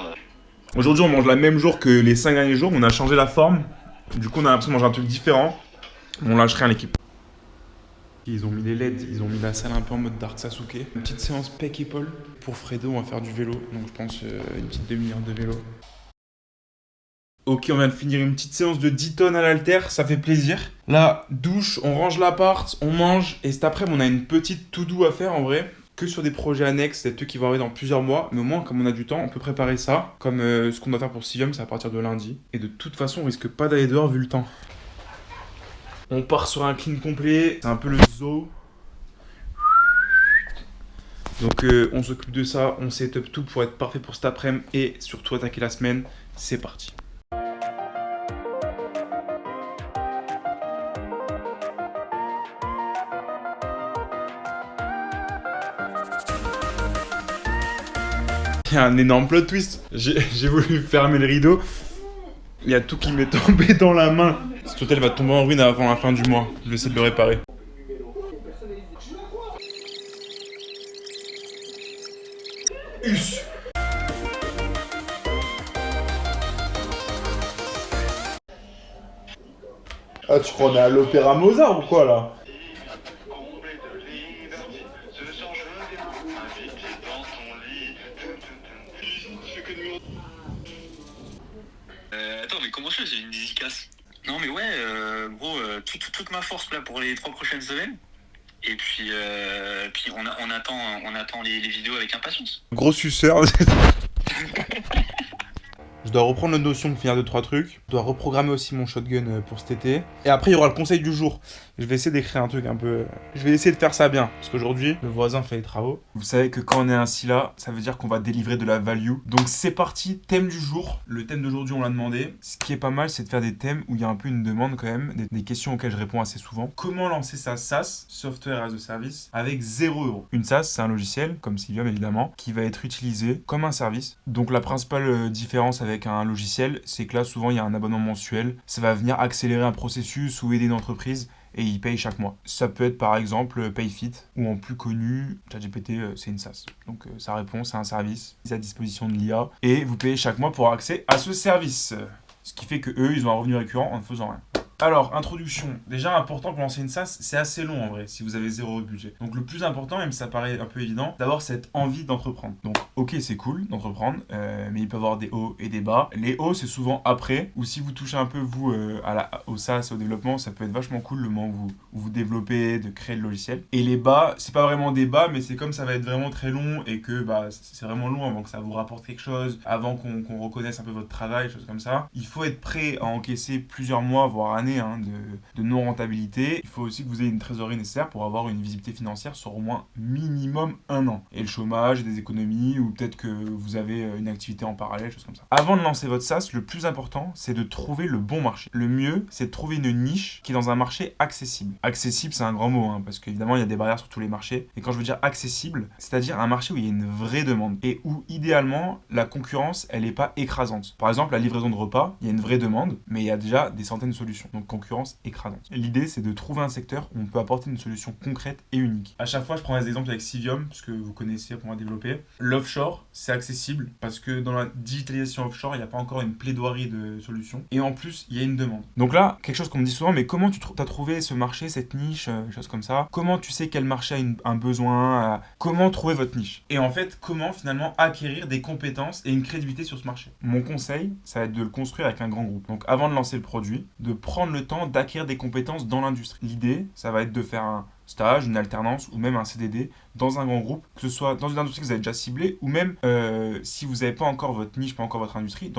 merde. Aujourd'hui, on mange la même jour que les 5 derniers jours. On a changé la forme. Du coup, on a l'impression de manger un truc différent. On lâche rien, l'équipe. Ils ont mis les LED, ils ont mis la salle un peu en mode Dark Sasuke. Une petite séance pec épaule. Pour Fredo, on va faire du vélo. Donc, je pense une petite demi-heure de vélo. Ok, on vient de finir une petite séance de 10 tonnes à l'halter, ça fait plaisir. Là, douche, on range l'appart, on mange. Et cet après-midi, on a une petite to-do à faire en vrai. Que sur des projets annexes, c'est eux qui vont arriver dans plusieurs mois. Mais au moins, comme on a du temps, on peut préparer ça. Comme ce qu'on doit faire pour Civium, c'est à partir de lundi. Et de toute façon, on risque pas d'aller dehors vu le temps. On part sur un clean complet. C'est un peu le zoo. Donc on s'occupe de ça, on set up tout pour être parfait pour cet après-midi. Et surtout attaquer la semaine. C'est parti. Il y a un énorme plot twist. J'ai voulu fermer le rideau. Il y a tout qui m'est tombé dans la main. Cet hôtel va tomber en ruine avant la fin du mois. Je vais essayer de le réparer. Us. Ah, tu crois qu'on est à l'opéra Mozart ou quoi là? Attends, mais comment ça, j'ai une dédicace? Non, mais ouais, gros, toute ma force là pour les 3 prochaines semaines. Et puis, on attend les vidéos avec impatience. Gros suceur. Je dois reprendre la notion de finir 2-3 trucs. Je dois reprogrammer aussi mon shotgun pour cet été. Et après, il y aura le conseil du jour. Je vais essayer d'écrire un truc un peu... Je vais essayer de faire ça bien. Parce qu'aujourd'hui, le voisin fait les travaux. Vous savez que quand on est ainsi là, ça veut dire qu'on va délivrer de la value. Donc c'est parti, thème du jour. Le thème d'aujourd'hui, on l'a demandé. Ce qui est pas mal, c'est de faire des thèmes où il y a un peu une demande quand même. Des questions auxquelles je réponds assez souvent. Comment lancer sa SaaS, Software as a Service, avec 0 €? Une SaaS, c'est un logiciel, comme Civium évidemment, qui va être utilisé comme un service. Donc la principale différence avec un logiciel, c'est que là, souvent, il y a un abonnement mensuel. Ça va venir accélérer un processus ou aider une entreprise et ils payent chaque mois. Ça peut être par exemple Payfit ou en plus connu, ChatGPT, c'est une SaaS. Donc ça répond, c'est un service, c'est à disposition de l'IA et vous payez chaque mois pour avoir accès à ce service. Ce qui fait que eux, ils ont un revenu récurrent en ne faisant rien. Alors, introduction. Déjà, important pour lancer une SaaS, c'est assez long en vrai, si vous avez 0 € de budget. Donc, le plus important, même si ça paraît un peu évident, d'avoir cette envie d'entreprendre. Donc, ok, c'est cool d'entreprendre, mais il peut y avoir des hauts et des bas. Les hauts, c'est souvent après, ou si vous touchez un peu, vous, au SaaS, au développement, ça peut être vachement cool le moment où vous développez, de créer le logiciel. Et les bas, c'est pas vraiment des bas, mais c'est comme ça va être vraiment très long et que bah, c'est vraiment long avant que ça vous rapporte quelque chose, avant qu'on reconnaisse un peu votre travail, choses comme ça. Il faut être prêt à encaisser plusieurs mois, voire années, de non-rentabilité. Il faut aussi que vous ayez une trésorerie nécessaire pour avoir une visibilité financière sur au moins minimum 1 an. Et le chômage, des économies, ou peut-être que vous avez une activité en parallèle, choses comme ça. Avant de lancer votre SaaS, le plus important, c'est de trouver le bon marché. Le mieux, c'est de trouver une niche qui est dans un marché accessible. Accessible, c'est un grand mot, parce qu'évidemment, il y a des barrières sur tous les marchés. Et quand je veux dire accessible, c'est-à-dire un marché où il y a une vraie demande et où, idéalement, la concurrence, elle n'est pas écrasante. Par exemple, la livraison de repas, il y a une vraie demande, mais il y a déjà des centaines de solutions. Donc concurrence écrasante. L'idée, c'est de trouver un secteur où on peut apporter une solution concrète et unique. À chaque fois, je prends des exemples avec Civium, parce que vous connaissez pour moi développer. L'offshore, c'est accessible, parce que dans la digitalisation offshore, il n'y a pas encore une plaidoirie de solutions. Et en plus, il y a une demande. Donc là, quelque chose qu'on me dit souvent, mais comment tu as trouvé ce marché, cette niche, choses comme ça? Comment tu sais quel marché a un besoin? Comment trouver votre niche? Et en fait, comment finalement acquérir des compétences et une crédibilité sur ce marché? Mon conseil, ça va être de le construire avec un grand groupe. Donc avant de lancer le produit, de prendre le temps d'acquérir des compétences dans l'industrie. L'idée, ça va être de faire un stage, une alternance ou même un CDD dans un grand groupe, que ce soit dans une industrie que vous avez déjà ciblée ou même si vous n'avez pas encore votre niche, pas encore votre industrie,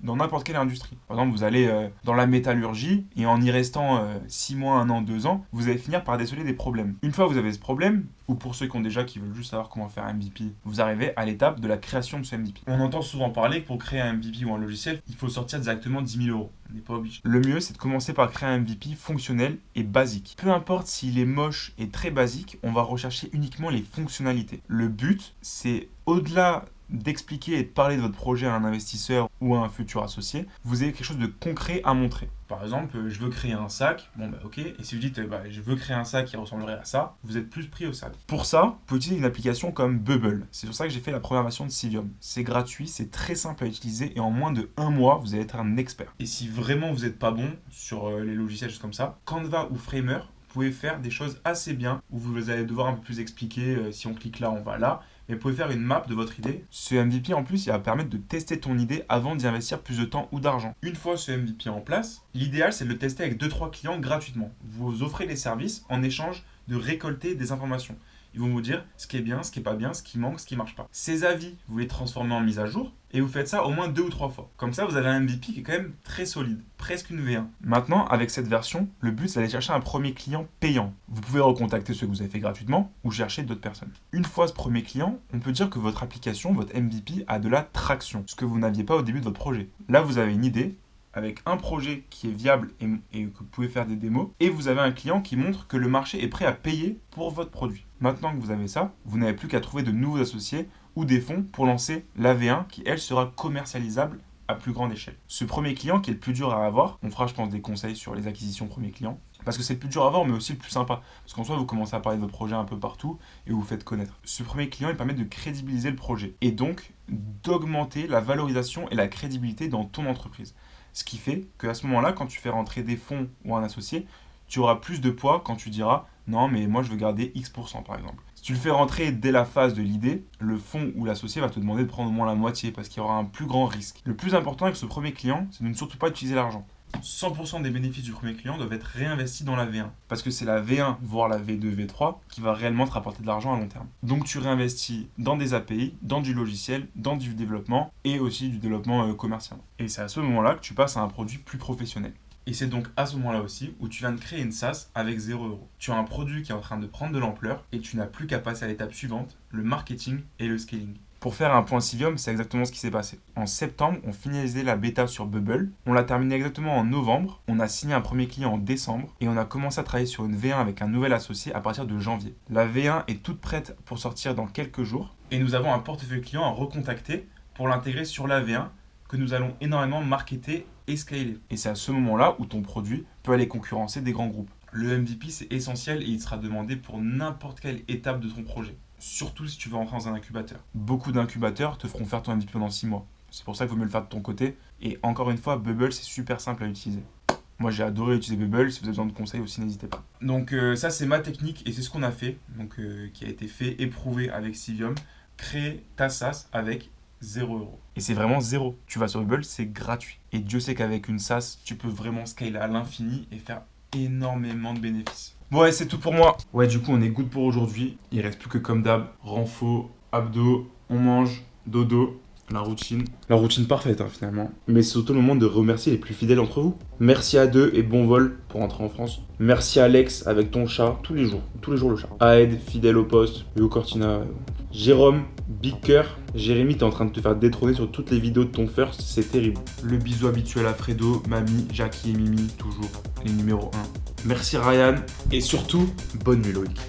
dans n'importe quelle industrie. Par exemple, vous allez dans la métallurgie et en y restant 6 mois, 1 an, 2 ans, vous allez finir par déceler des problèmes. Une fois que vous avez ce problème, ou pour ceux qui veulent juste savoir comment faire un MVP, vous arrivez à l'étape de la création de ce MVP. On entend souvent parler que pour créer un MVP ou un logiciel, il faut sortir directement 10 000 €. On n'est pas obligé. Le mieux, c'est de commencer par créer un MVP fonctionnel et basique. Peu importe s'il est moche et très basique, on va rechercher uniquement les fonctionnalités. Le but, c'est au-delà d'expliquer et de parler de votre projet à un investisseur ou à un futur associé, vous avez quelque chose de concret à montrer. Par exemple, je veux créer un sac, bon bah ok, et si vous dites je veux créer un sac qui ressemblerait à ça, vous êtes plus pris au sérieux. Pour ça, vous pouvez utiliser une application comme Bubble. C'est sur ça que j'ai fait la première version de Civium. C'est gratuit, c'est très simple à utiliser et en moins de 1 mois, vous allez être un expert. Et si vraiment vous n'êtes pas bon sur les logiciels, choses comme ça, Canva ou Framer, vous pouvez faire des choses assez bien où vous allez devoir un peu plus expliquer, si on clique là, on va là. Mais vous pouvez faire une map de votre idée. Ce MVP, en plus, il va permettre de tester ton idée avant d'y investir plus de temps ou d'argent. Une fois ce MVP en place, l'idéal, c'est de le tester avec 2-3 clients gratuitement. Vous offrez des services en échange de récolter des informations. Ils vont vous dire ce qui est bien, ce qui est pas bien, ce qui manque, ce qui marche pas. Ces avis, vous les transformez en mise à jour et vous faites ça au moins 2 ou 3 fois. Comme ça, vous avez un MVP qui est quand même très solide, presque une V1. Maintenant, avec cette version, le but, c'est d'aller chercher un premier client payant. Vous pouvez recontacter ceux que vous avez fait gratuitement ou chercher d'autres personnes. Une fois ce premier client, on peut dire que votre application, votre MVP, a de la traction, ce que vous n'aviez pas au début de votre projet. Là, vous avez une idée, avec un projet qui est viable et que vous pouvez faire des démos, et vous avez un client qui montre que le marché est prêt à payer pour votre produit. Maintenant que vous avez ça, vous n'avez plus qu'à trouver de nouveaux associés ou des fonds pour lancer la V1 qui, elle, sera commercialisable à plus grande échelle. Ce premier client qui est le plus dur à avoir, on fera je pense des conseils sur les acquisitions premiers clients, parce que c'est le plus dur à avoir mais aussi le plus sympa. Parce qu'en soi, vous commencez à parler de votre projet un peu partout et vous vous faites connaître. Ce premier client, il permet de crédibiliser le projet et donc d'augmenter la valorisation et la crédibilité dans ton entreprise. Ce qui fait qu'à ce moment-là, quand tu fais rentrer des fonds ou un associé, tu auras plus de poids quand tu diras « Non, mais moi, je veux garder X% par exemple ». Si tu le fais rentrer dès la phase de l'idée, le fonds ou l'associé va te demander de prendre au moins la moitié parce qu'il y aura un plus grand risque. Le plus important avec ce premier client, c'est de ne surtout pas utiliser l'argent. 100% des bénéfices du premier client doivent être réinvestis dans la V1. Parce que c'est la V1, voire la V2, V3, qui va réellement te rapporter de l'argent à long terme. Donc tu réinvestis dans des API, dans du logiciel, dans du développement et aussi du développement commercial. Et c'est à ce moment-là que tu passes à un produit plus professionnel. Et c'est donc à ce moment-là aussi où tu viens de créer une SaaS avec 0 €. Tu as un produit qui est en train de prendre de l'ampleur et tu n'as plus qu'à passer à l'étape suivante, le marketing et le scaling. Pour faire un point Civium, c'est exactement ce qui s'est passé. En septembre, on finalisait la bêta sur Bubble. On l'a terminé exactement en novembre. On a signé un premier client en décembre. Et on a commencé à travailler sur une V1 avec un nouvel associé à partir de janvier. La V1 est toute prête pour sortir dans quelques jours. Et nous avons un portefeuille client à recontacter pour l'intégrer sur la V1 que nous allons énormément marketer et scaler. Et c'est à ce moment-là où ton produit peut aller concurrencer des grands groupes. Le MVP, c'est essentiel et il sera demandé pour n'importe quelle étape de ton projet. Surtout si tu veux rentrer dans un incubateur. Beaucoup d'incubateurs te feront faire ton MVP pendant 6 mois. C'est pour ça qu'il vaut mieux le faire de ton côté. Et encore une fois, Bubble, c'est super simple à utiliser. Moi, j'ai adoré utiliser Bubble. Si vous avez besoin de conseils aussi, n'hésitez pas. Donc ça, c'est ma technique et c'est ce qu'on a fait. Donc qui a été fait, éprouvé avec Civium. Créer ta SaaS avec 0 €. Et c'est vraiment 0. Tu vas sur Bubble, c'est gratuit. Et Dieu sait qu'avec une SaaS, tu peux vraiment scaler à l'infini et faire énormément de bénéfices. Ouais, c'est tout pour moi. Ouais, du coup, on est good pour aujourd'hui. Il reste plus que comme d'hab, renfo, abdos, on mange, dodo, la routine. La routine parfaite, finalement. Mais c'est surtout le moment de remercier les plus fidèles d'entre vous. Merci à deux et bon vol pour rentrer en France. Merci Alex avec ton chat, tous les jours le chat. Aed, fidèle au poste, Hugo Cortina, Jérôme, Big Cœur. Jérémy, t'es en train de te faire détrôner sur toutes les vidéos de ton first, c'est terrible. Le bisou habituel à Fredo, Mamie, Jackie et Mimi, toujours les numéros 1. Merci Ryan et surtout, bonne nuit Loïc.